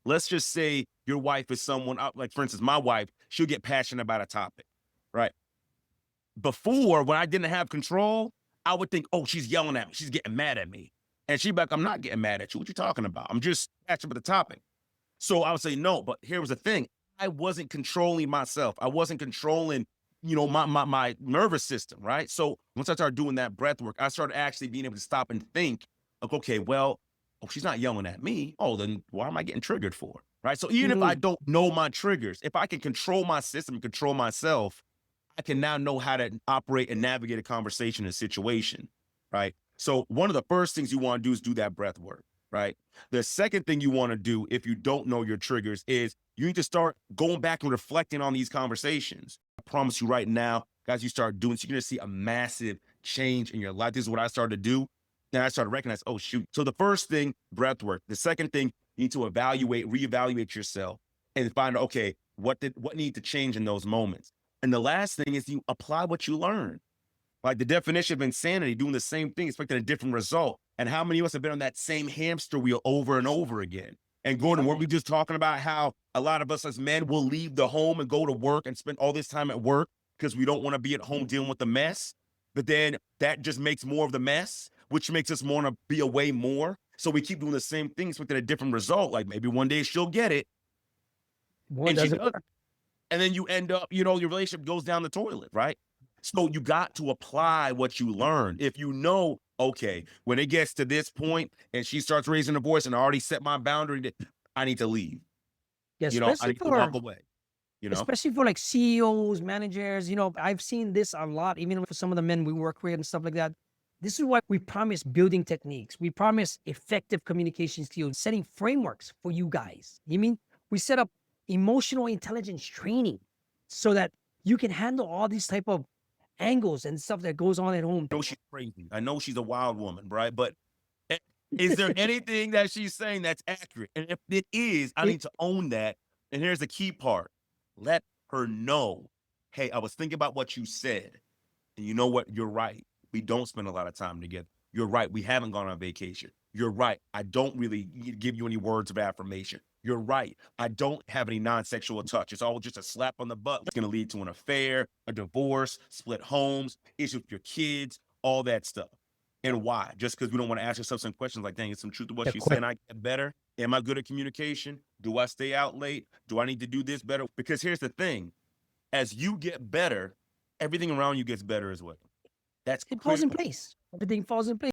let's just say your wife is someone, like for instance, my wife, she'll get passionate about a topic, right? Before, when I didn't have control, I would think, oh, she's yelling at me. She's getting mad at me. And she'd be like, I'm not getting mad at you. What you talking about? I'm just passionate about the topic. So I would say, no, but here was the thing. I wasn't controlling myself. I wasn't controlling, my nervous system, right? So once I started doing that breath work, I started actually being able to stop and think, like, okay, well, oh, she's not yelling at me. Oh, then why am I getting triggered for? Right. So even if I Mm, don't know my triggers, if I can control my system, control myself, I can now know how to operate and navigate a conversation, a situation, right? So one of the first things you want to do is do that breath work, right? The second thing you want to do if you don't know your triggers is you need to start going back and reflecting on these conversations. I promise you right now, guys, you start doing, so you're going to see a massive change in your life. This is what I started to do. Then I started to recognize, oh, shoot. So the first thing, breath work. The second thing, you need to reevaluate yourself and find, okay, what need to change in those moments? And the last thing is you apply what you learn. Like the definition of insanity, doing the same thing, expecting a different result. And how many of us have been on that same hamster wheel over and over again? And Gordon, weren't we just talking about how a lot of us as men will leave the home and go to work and spend all this time at work because we don't want to be at home dealing with the mess? But then that just makes more of the mess, which makes us want to be away more. So we keep doing the same thing, expecting a different result. Like maybe one day she'll get it, boy, and she doesn't does, work. and then you end up, your relationship goes down the toilet, right? So you got to apply what you learn. If you know, okay, when it gets to this point and she starts raising her voice and I already set my boundary, I need to leave. Yeah, I need to walk away, you know? especially for like CEOs, managers, I've seen this a lot, even for some of the men we work with and stuff like that. This is why we promise building techniques. We promise effective communication skills, setting frameworks for you guys. You mean we set up emotional intelligence training so that you can handle all these type of angles and stuff that goes on at home. I know she's crazy. I know she's a wild woman, right? But is there anything that she's saying that's accurate? And if it is, I It, need to own that. And here's the key part. Let her know, hey, I was thinking about what you said. And you know what? You're right. We don't spend a lot of time together. You're right. We haven't gone on vacation. You're right. I don't really give you any words of affirmation. You're right. I don't have any non-sexual touch. It's all just a slap on the butt. It's going to lead to an affair, a divorce, split homes, issues with your kids, all that stuff. And why? Just because we don't want to ask ourselves some questions like, dang, is some truth to what the she's que- saying? I get better. Am I good at communication? Do I stay out late? Do I need to do this better? Because here's the thing. As you get better, everything around you gets better as well. That's it falls in critical. place. Everything falls in place.